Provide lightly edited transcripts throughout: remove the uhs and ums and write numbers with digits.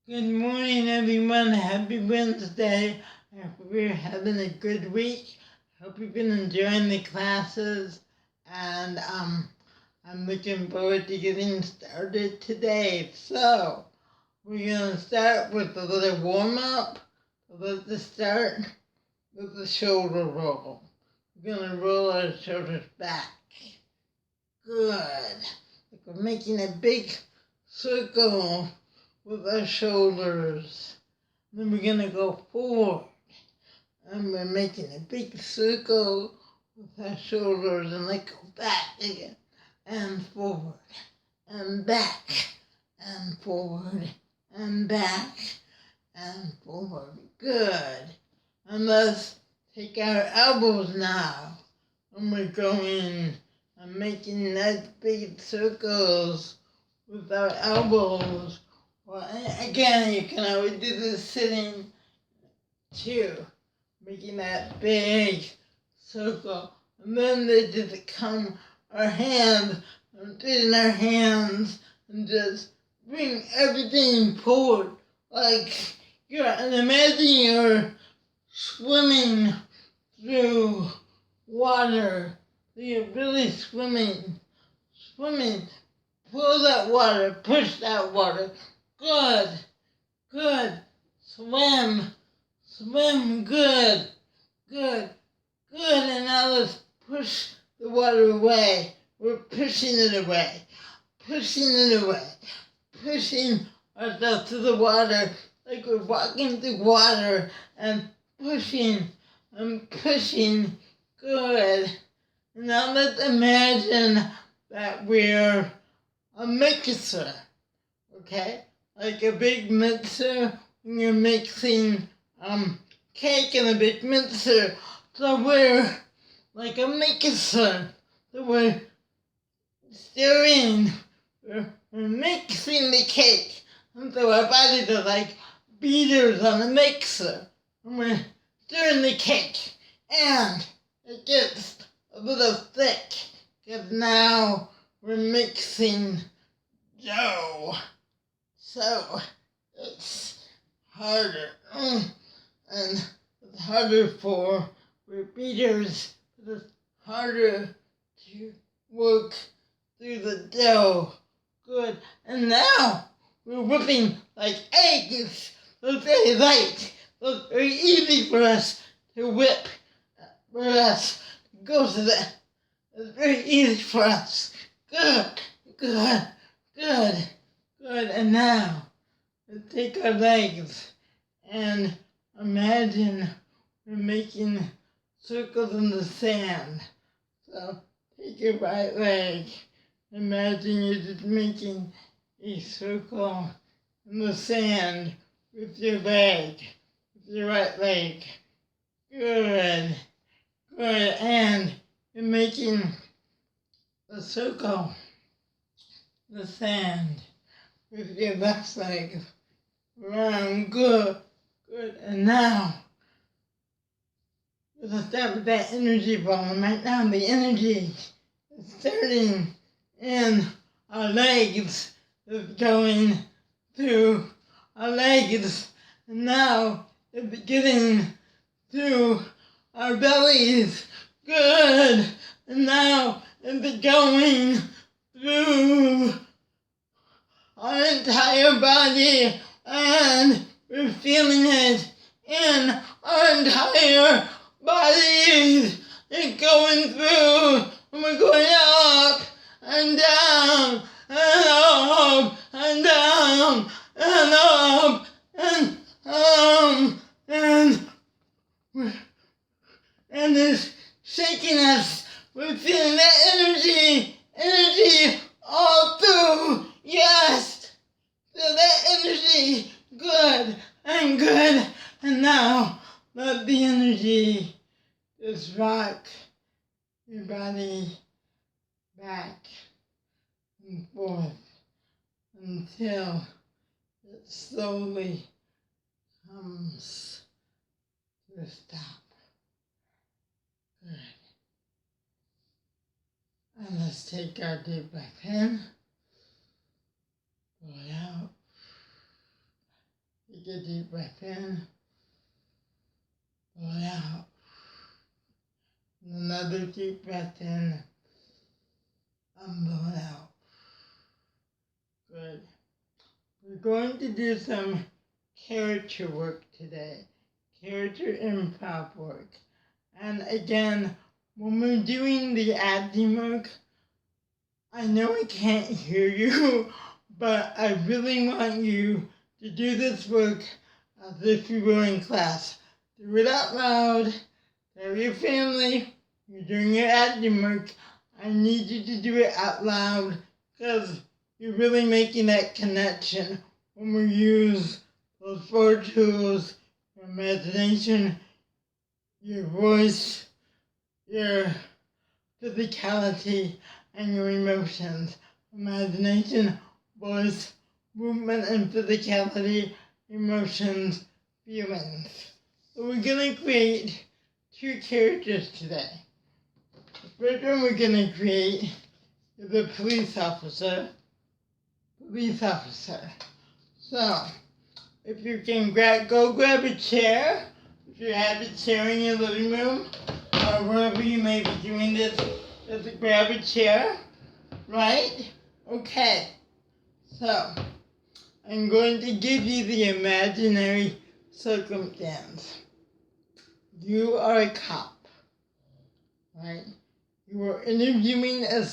Good morning, everyone. Happy Wednesday. I hope you're having a good week. Hope you've been enjoying the classes, and I'm looking forward to getting started today. So, we're gonna start with a little warm up. Let's start with the shoulder roll. We're gonna roll our shoulders back. Good. Like we're making a big circle with our shoulders. Then we're gonna go forward. And we're making a big circle with our shoulders and like go back again. And forward. And back. And forward. And back. And forward. Good. And let's take our elbows now. And we're going and making nice big circles with our elbows. Well, again, you can always do this sitting too, making that big circle. And then they just come our hands, and in our hands, and just bring everything forward. Like and imagine you're swimming through water. You're really swimming. Pull that water, push that water. Good. Swim, good. And now let's push the water away. We're pushing it away. Pushing ourselves to the water like we're walking through water and pushing. Good. Now let's imagine that we're a mixer, okay? Like a big mixer when you're mixing cake in a big mixer. So we're like a mixer. So we're stirring, we're mixing the cake. And so our bodies are like beaters on a mixer. And we're stirring the cake. And it gets a little thick. Because now we're mixing dough. So it's harder. And it's harder for repeaters. It's harder to work through the dough. Good. And now we're whipping like eggs. So it's very light. So it's very easy for us to whip. For us to go to that. It's very easy for us. Good. And now, let's take our legs and imagine we're making circles in the sand. So take your right leg. Imagine you're just making a circle in the sand with your leg, with your right leg. Good. And you're making a circle in the sand with your left leg. Round. Good. And now, let's start with that energy ball. Right now, the energy is starting in our legs. It's going through our legs. And now, it's beginning through our bellies. Good. And now, it's going through our entire body, and we're feeling it in our entire bodies. It's going through, and we're going up and down and up and down and up and it's shaking us. We're feeling that energy all through. Yes. Feel that energy. Good. And now, let the energy just rock your body back and forth until it slowly comes to a stop. Good. And let's take our deep breath in. Blow it out. Take a deep breath in. Blow it out. Another deep breath in. And blow it out. Good. We're going to do some character work today. Character improv work. And again, when we're doing the acting work, I know I can't hear you, but I really want you to do this work as if you were in class. Do it out loud. Tell your family you're doing your acting work. I need you to do it out loud because you're really making that connection when we use those 4 tools: your imagination, your voice, your physicality, and your emotions. Imagination, voice, movement, and physicality, emotions, feelings. So we're going to create 2 characters today. The first one we're going to create is a police officer. So, if you can go grab a chair, if you have a chair in your living room, or wherever you may be doing this, just grab a chair, right? Okay, so I'm going to give you the imaginary circumstance. You are a cop, right? You are interviewing a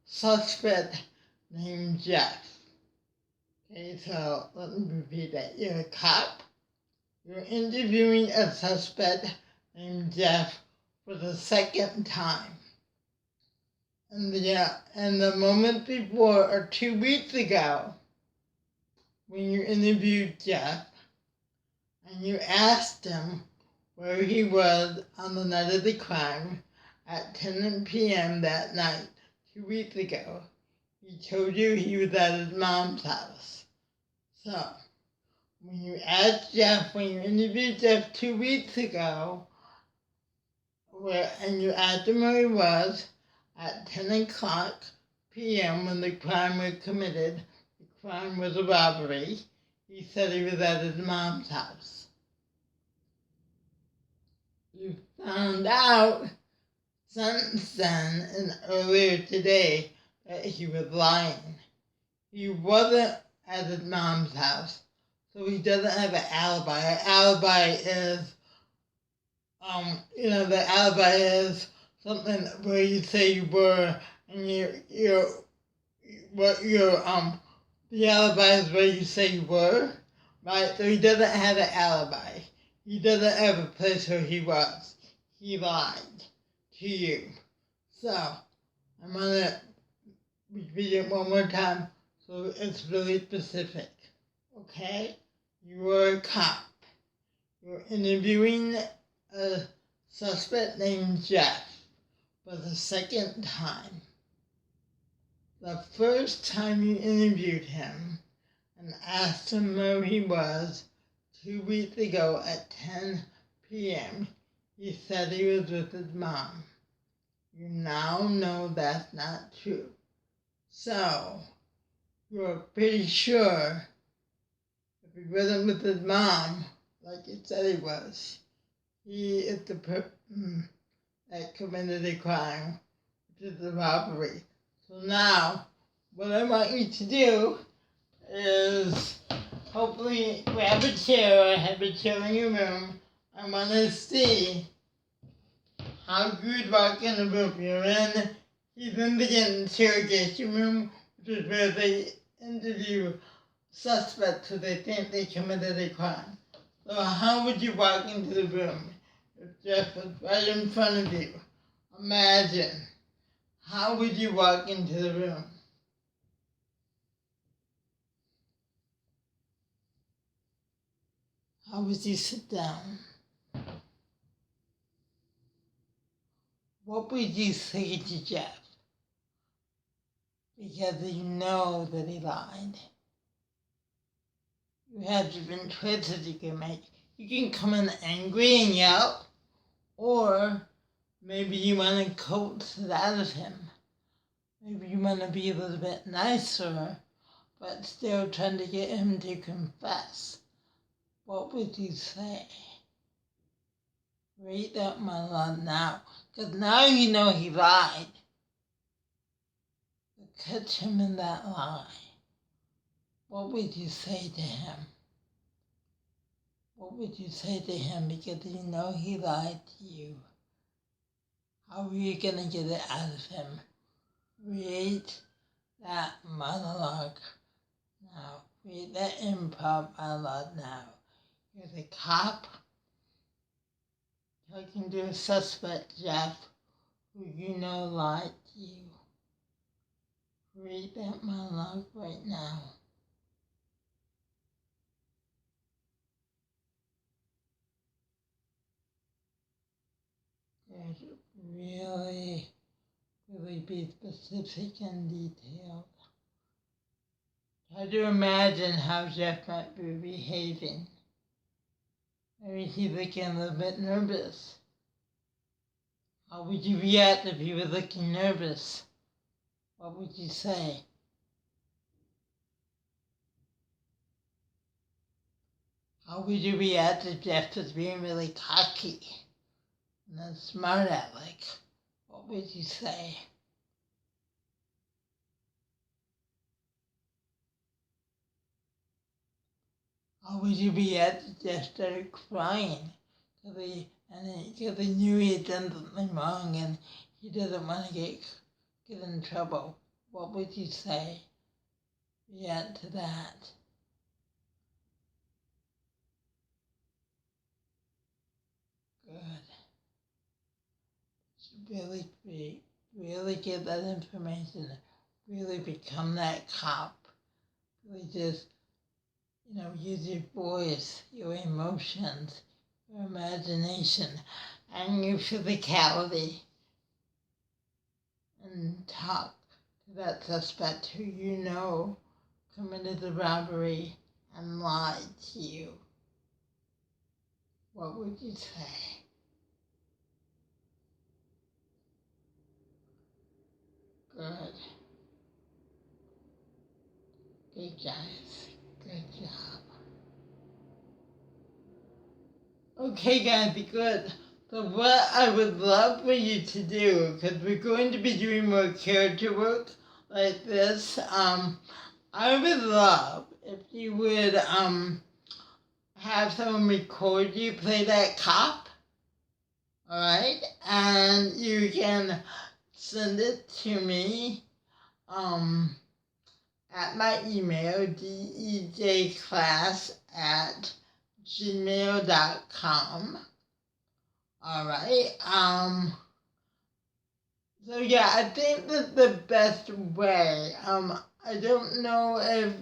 suspect named Jeff. Okay, so let me repeat that. You're a cop. You're interviewing a suspect named Jeff for the second time. And the moment before, or 2 weeks ago, when you interviewed Jeff, and you asked him where he was on the night of the crime at 10 p.m. that night, 2 weeks ago, he told you he was at his mom's house. So, when you interviewed Jeff 2 weeks ago, and you asked him where he was at 10 o'clock p.m. when the crime was committed, the crime was a robbery, he said he was at his mom's house. You found out since then and earlier today that he was lying. He wasn't at his mom's house, so he doesn't have an alibi. An alibi is, the alibi is something where you say you were, and the alibi is where you say you were, right? So he doesn't have an alibi. He doesn't have a place where he was. He lied to you. So, I'm going to repeat it one more time so it's really specific. Okay? You are a cop. You're interviewing a suspect named Jeff for the second time. The first time you interviewed him and asked him where he was 2 weeks ago at 10 p.m., he said he was with his mom. You now know that's not true. So, you're pretty sure if he wasn't with his mom, like he said he was, he is the person that committed the crime, which is the robbery. So now, what I want you to do is hopefully grab a chair or have a chair in your room. I want to see how good walk in the room you're in. He's in the interrogation room, which is where they interview suspects who they think they committed a crime. So how would you walk into the room if Jeff was right in front of you? Imagine. How would you walk into the room? How would you sit down? What would you say to Jeff? Because you know that he lied. You have different choices you can make. You can come in angry and yell, or maybe you want to coax it out of him. Maybe you want to be a little bit nicer, but still trying to get him to confess, what would you say? Read that, my love, now. Because now you know he lied. Catch him in that lie. What would you say to him? What would you say to him because you know he lied to you? How are you going to get it out of him? Read that monologue now. Read that improv monologue now. You're the cop talking to a suspect, Jeff, who you know lied to you. Read that monologue right now. Really, really be specific and detailed. Try to imagine how Jeff might be behaving. Maybe he's looking a little bit nervous. How would you react if you were looking nervous? What would you say? How would you react if Jeff was being really cocky and then smart aleck? What would you say? How would you react if Jeff started crying because he knew he had done something wrong and he doesn't want to get in trouble? What would you say? React to that. Good. Really get that information. Really become that cop. Really just, use your voice, your emotions, your imagination, and your physicality. And talk to that suspect who you know committed the robbery and lied to you. What would you say? Good. Good, guys. Good job. Okay, guys, good. So what I would love for you to do, because we're going to be doing more character work like this, I would love if you would have someone record you play that cop, alright? And you can send it to me at my email, dejclass@gmail.com. Alright, so yeah, I think that's the best way. I don't know if,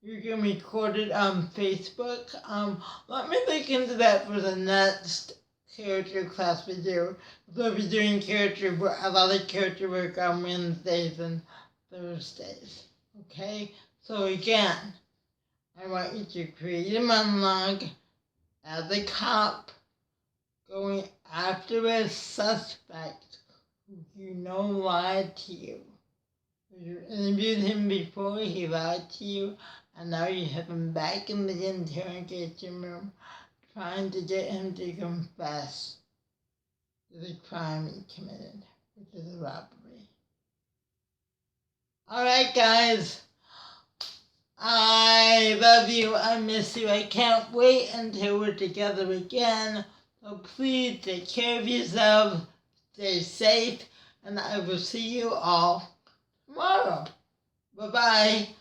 you can record it on Facebook. Let me look into that for the next character class we do. We'll be doing a lot of character work on Wednesdays and Thursdays. Okay? So again, I want you to create a monologue as a cop going after a suspect who you know lied to you. You interviewed him before, he lied to you, and now you have him back in the interrogation room trying to get him to confess to the crime he committed, which is a robbery. Alright, guys. I love you. I miss you. I can't wait until we're together again. So please take care of yourself, stay safe, and I will see you all tomorrow. Bye-bye.